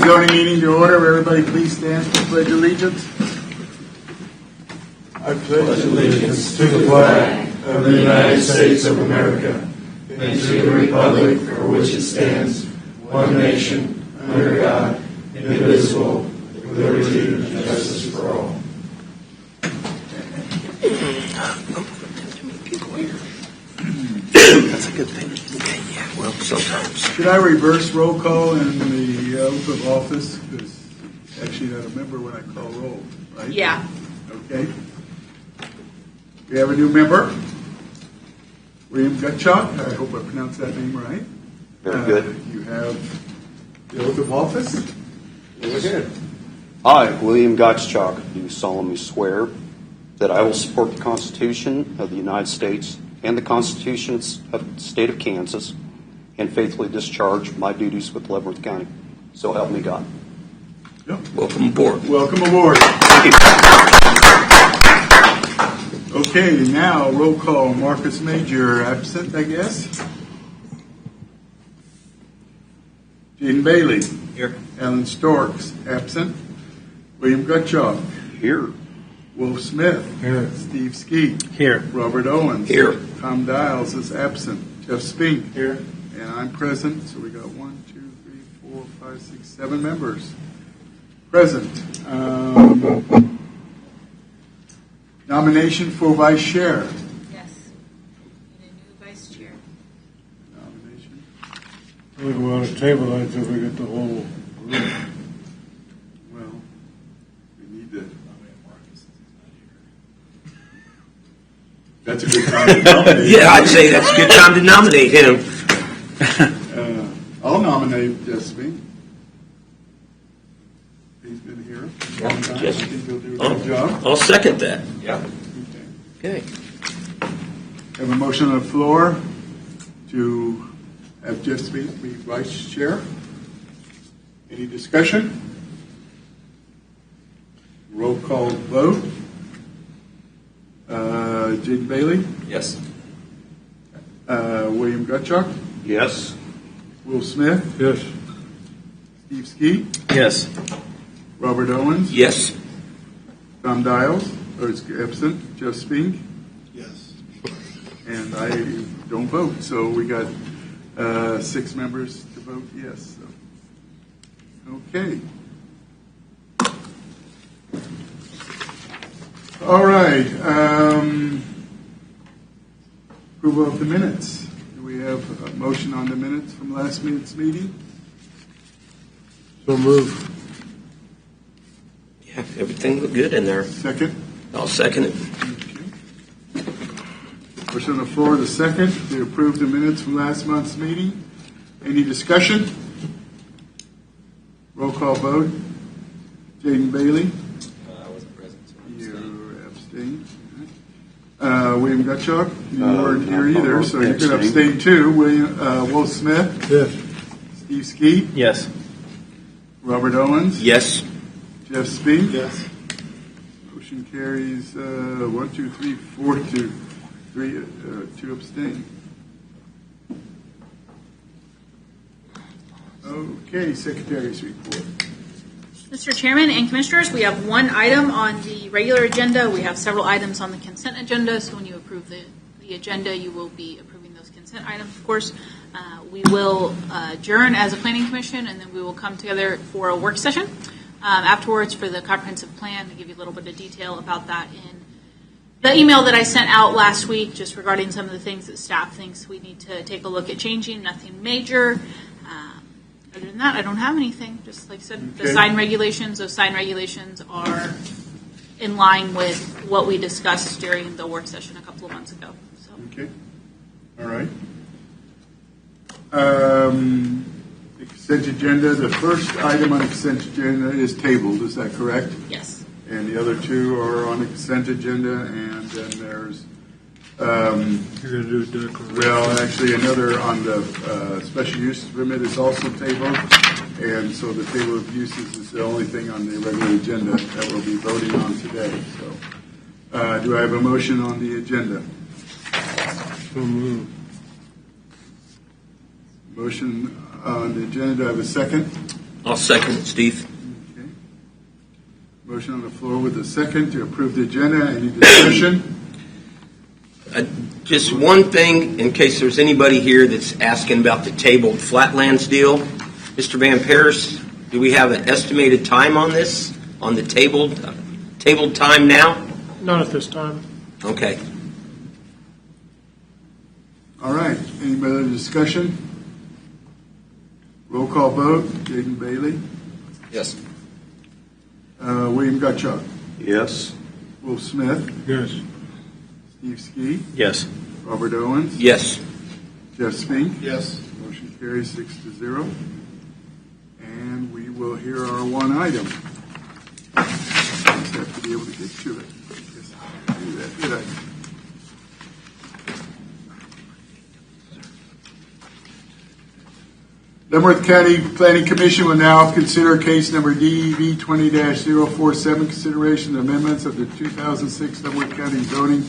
zoning meeting to order. Everybody please stand for the Pledge of Allegiance. I pledge allegiance to the flag of the United States of America and to the republic for which it stands, one nation, under God, indivisible, with liberty and justice for all. That's a good thing. Okay, yeah, well, sometimes. Should I reverse roll call in the oath of office? Because actually not a member when I call roll, right? Yeah. Okay. We have a new member, William Gutschok. I hope I pronounced that name right. Very good. You have the oath of office. Go ahead. I, William Gottschalk, do solemnly swear that I will support the Constitution of the United States and the Constitution of the State of Kansas and faithfully discharge my duties with Leavenworth County. So help me God. Yep. Welcome aboard. Welcome aboard. Thank you. Okay, now roll call. Marcus Major absent, I guess. Gene Bailey. Here. Alan Storks absent. William Gutschok. Here. Wolf Smith. Here. Steve Skeet. Here. Robert Owens. Here. Tom Dials is absent. Jeff Spink. Here. And I'm present, so we got 1, 2, 3, 4, 5, 6, 7 members present. Nomination for vice chair. Yes. We need a new vice chair. Nomination. We want to table that until we get the whole group. Well, we need to. That's a good time to nominate. Yeah, I'd say that's a good time to nominate him. I'll nominate Jeff Spink. He's been here. a long time. Yes. I think he'll do a good job. I'll second that. Yeah. Okay. Okay. Have a motion on the floor to have Jeff Spink be vice chair. Any discussion? Roll call vote. Jane Bailey, Yes. William Gutschok, Yes. Will Smith, Yes. Steve Skeet, Yes. Robert Owens, Yes. Tom Dials, is absent, Jeff Spink, Yes. and I don't vote. So we got 6 members to vote yes. So. Okay. All right. Approval of the minutes. Do we have a motion on the minutes from last minute's meeting? So move. Yeah, everything looked good in there. Second. I'll second it. Motion on the floor, the second, to approve the minutes from last month's meeting. Any discussion? Roll call vote. Jaden Bailey. I wasn't present. You abstain. William Gutschok. You weren't here no, either, so you can abstain. abstain too. Will Smith. Yes. Steve Skeet. Yes. Robert Owens. Yes. Jeff Spink. Yes. Motion carries 1, 2, 3, 4 to 3, 2 abstain. Okay, Secretary's report. Mr. Chairman and Commissioners, we have one item on the regular agenda. We have several items on the consent agenda, so when you approve the agenda, you will be approving those consent items, of course. We will adjourn as a planning commission, and then we will come together for a work session afterwards for the comprehensive plan to give you a little bit of detail about that in the email that I sent out last week, just regarding some of the things that staff thinks we need to take a look at changing. Nothing major. Other than that, I don't have anything. Just like I said, the sign regulations, those sign regulations are in line with what we discussed during the work session a couple of months ago. So. Okay. All right. The consent agenda, the first item on the consent agenda is tabled. Is that correct? Yes. And the other 2 are on the consent agenda, and then there's You're going to do declaration. well, actually, another on the special use permit is also tabled, and so the table of uses is the only thing on the regular agenda that we'll be voting on today. So, do I have a motion on the agenda? So move. Motion on the agenda. Do I have a second? I'll second it, Steve. Okay. Motion on the floor with a second to approve the agenda. Any discussion? Just one thing, in case there's anybody here that's asking about the tabled Flatlands deal. Mr. Van Paris, do we have an estimated time on this, on the tabled time now? Not at this time. Okay. All right. Any other discussion? Roll call vote. Jaden Bailey. Yes. William Gutchuk. Yes. Wolf Smith. Yes. Steve Ski. Yes. Robert Owens. Yes. Jeff Spink. Yes. Motion carries 6-0. And we will hear our one item. Just have to be able to get to it. Guess I didn't do that, did I? Leavenworth County Planning Commission will now consider case number DEV 20-047, consideration of amendments of the 2006 Leavenworth County zoning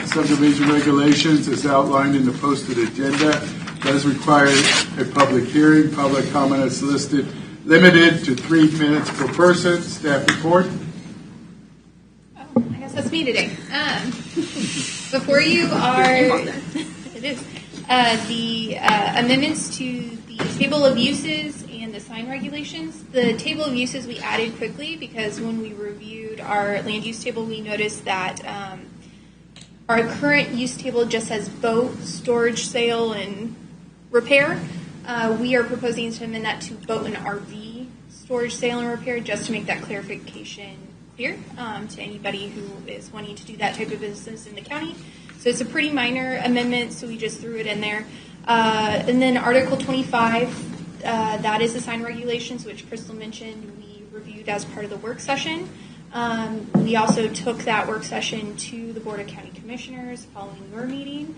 subdivision regulations as outlined in the posted agenda. Does require a public hearing. Public comment is listed, limited to 3 minutes per person. Staff report. Oh, I guess that's me today. Before you are, it is, the amendments to the table of uses and the sign regulations. The table of uses we added quickly because when we reviewed our land use table, we noticed that our current use table just says boat, storage, sale, and repair. We are proposing to amend that to boat and RV storage, sale, and repair just to make that clarification clear to anybody who is wanting to do that type of business in the county. So it's a pretty minor amendment, so we just threw it in there. And then Article 25, that is the sign regulations, which Crystal mentioned we reviewed as part of the work session. We also took that work session to the Board of County Commissioners following your meeting.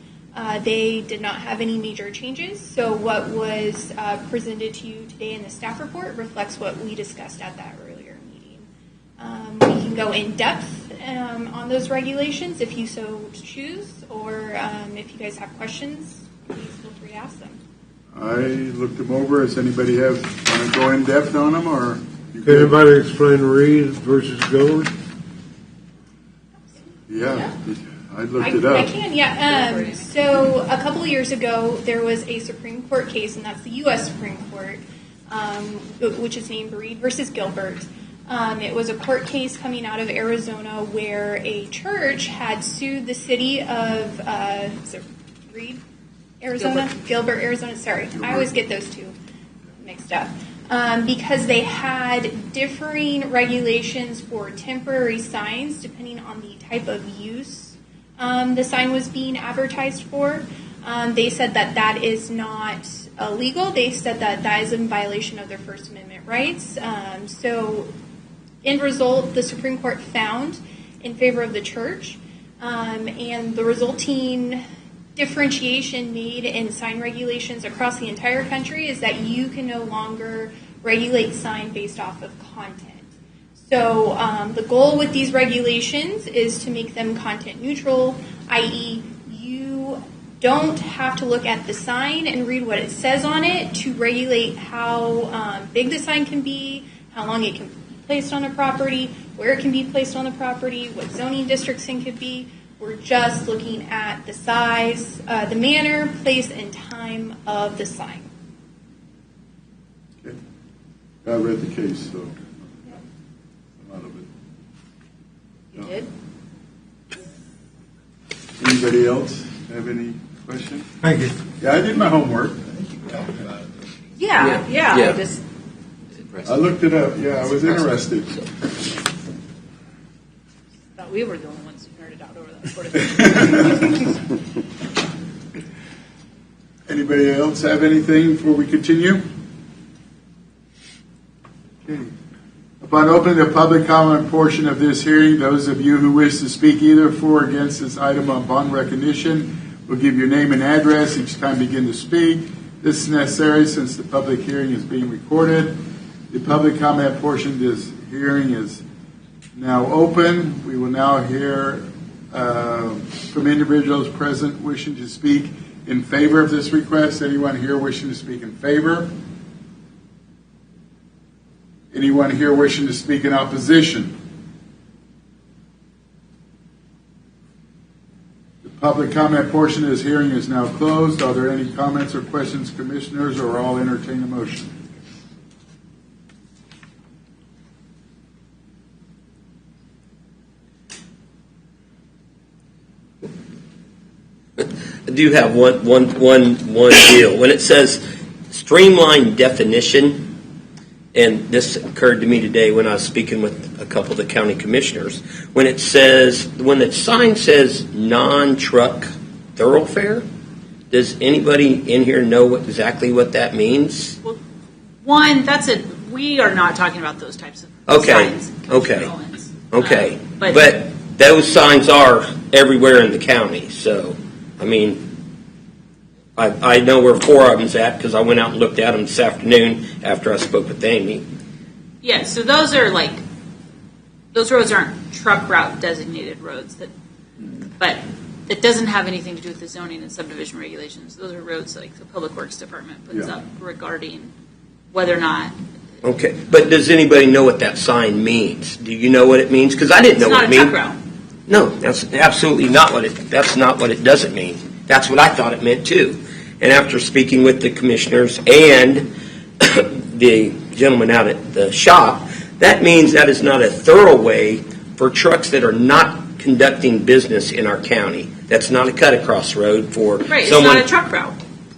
They did not have any major changes, so what was presented to you today in the staff report reflects what we discussed at that earlier meeting. We can go in depth on those regulations if you so choose, or if you guys have questions, please feel free to ask them. I looked them over. Does anybody want to go in depth on them, or? Can anybody explain Reed versus Gold? Yeah, I looked it up. I can, yeah. So a couple of years ago, there was a Supreme Court case, and that's the U.S. Supreme Court, which is named Reed versus Gilbert. It was a court case coming out of Arizona where a church had sued the city of is it Reed, Arizona? Gilbert, Arizona. Sorry, I always get those two mixed up. Because they had differing regulations for temporary signs depending on the type of use the sign was being advertised for. They said that is not illegal. They said that is in violation of their First Amendment rights. So, end result, the Supreme Court found in favor of the church, and the resulting differentiation made in sign regulations across the entire country is that you can no longer regulate sign based off of content. So the goal with these regulations is to make them content neutral, i.e. you don't have to look at the sign and read what it says on it to regulate how big the sign can be, how long it can be placed on a property, where it can be placed on the property, what zoning districts it could be. We're just looking at the size, the manner, place, and time of the sign. Okay. I read the case, so a lot of it. You did? Anybody else have any questions? Thank you. Yeah, I did my homework. Yeah. Yeah. I looked it up. Yeah, I was interested. Thought we were the only ones who nerded out over that sort of thing. Anybody else have anything before we continue? Okay. Upon opening the public comment portion of this hearing, those of you who wish to speak either for or against this item on bond recognition will give your name and address each time you begin to speak. This is necessary since the public hearing is being recorded. The public comment portion of this hearing is now open. We will now hear from individuals present wishing to speak in favor of this request. Anyone here wishing to speak in favor? Anyone here wishing to speak in opposition? The public comment portion of this hearing is now closed. Are there any comments or questions, commissioners, or I'll entertain a motion? I do have one deal. When it says streamlined definition, and this occurred to me today when I was speaking with a couple of the county commissioners, when the sign says non-truck thoroughfare, does anybody in here know exactly what that means? Well, one, we are not talking about those types of signs. Okay. But those signs are everywhere in the county, so, I mean, I know where 4 of them's at because I went out and looked at them this afternoon after I spoke with Amy. Yeah, so those roads aren't truck route designated roads, but it doesn't have anything to do with the zoning and subdivision regulations. Those are roads like the Public Works Department puts up regarding whether or not. Okay, but does anybody know what that sign means? Do you know what it means? Because I didn't know what it means. It's not a truck route. No, that's absolutely not that's not what it doesn't mean. That's what I thought it meant too. And after speaking with the commissioners and the gentleman out at the shop, that means that is not a thoroughway for trucks that are not conducting business in our county. That's not a cut-across road for Right, someone. it's not a truck route.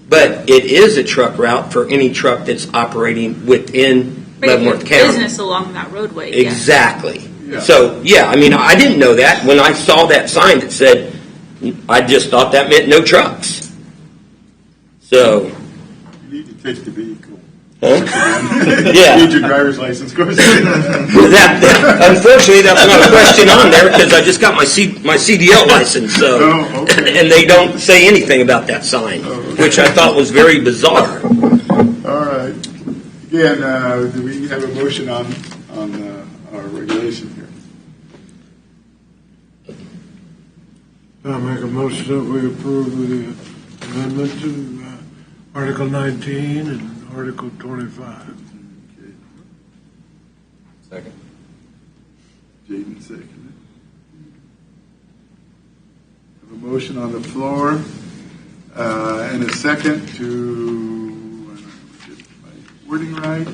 But it is a truck route for any truck that's operating within Leavenworth County. Business along that roadway. Exactly. Yeah. So, yeah, I mean, I didn't know that. When I saw that sign that said, I just thought that meant no trucks. So. You need to take the vehicle. Huh? Yeah. You need your driver's license, of course. Unfortunately, that's not a question on there because I just got my CDL license, so and they don't say anything about that sign, which I thought was very bizarre. All right. Again, do we have a motion on our regulation here? I'll make a motion that we approve the amendment to Article 19 and Article 25. Okay. Second. Jaden seconded. Have a motion on the floor and a second to, I don't know, get my wording right,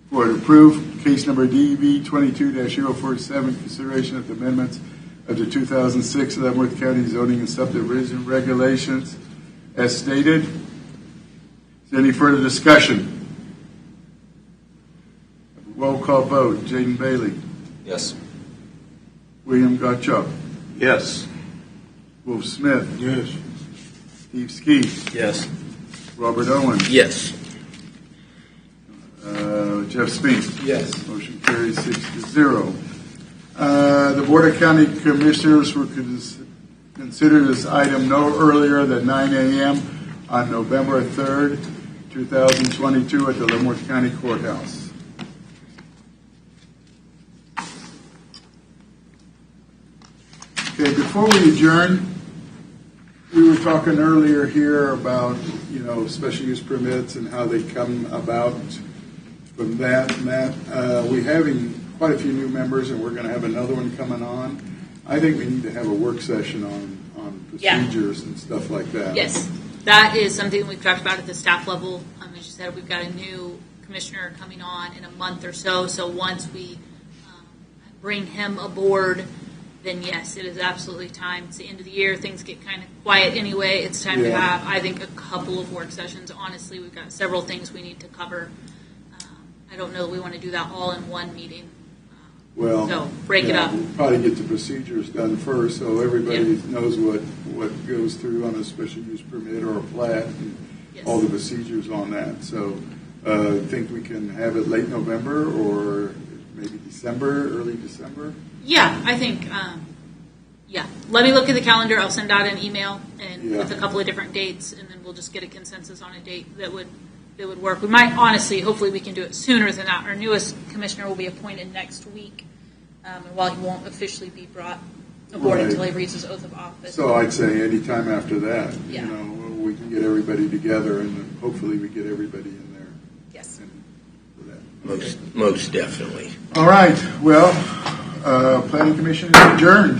for to approve case number DB 22-047, consideration of the amendments of the 2006 Leavenworth County zoning and subdivision regulations as stated. Is there any further discussion? Roll call vote. Jaden Bailey. Yes. William Gottschalk. Yes. Wolf Smith. Yes. Steve Ski. Yes. Robert Owen. Yes. Jeff Spink. Yes. Motion carries 6-0. The Board of County Commissioners will consider this item no earlier than 9 a.m. on November 3rd, 2022 at the Leavenworth County Courthouse. Okay, before we adjourn, we were talking earlier here about, special use permits and how they come about from that and that. We're having quite a few new members, and we're going to have another one coming on. I think we need to have a work session on procedures and stuff like that. Yes, that is something we've talked about at the staff level. As you said, we've got a new commissioner coming on in a month or so. So once we bring him aboard, then yes, it is absolutely time. It's the end of the year. Things get kind of quiet anyway. It's time to have, I think, a couple of work sessions. Honestly, we've got several things we need to cover. I don't know that we want to do that all in one meeting. So break it up. We'll probably get the procedures done first so everybody knows what goes through on a special use permit or a plat and all the procedures on that. So I think we can have it late November or maybe December, early December. Yeah, I think, let me look at the calendar. I'll send out an email with a couple of different dates, and then we'll just get a consensus on a date that would work. We might, honestly, hopefully we can do it sooner than that. Our newest commissioner will be appointed next week, and while he won't officially be brought aboard until he reads his oath of office. So I'd say any time after that, Yeah. we can get everybody together, and hopefully we get everybody in there. Yes. And for that. Most definitely. All right, well, Planning Commission is adjourned.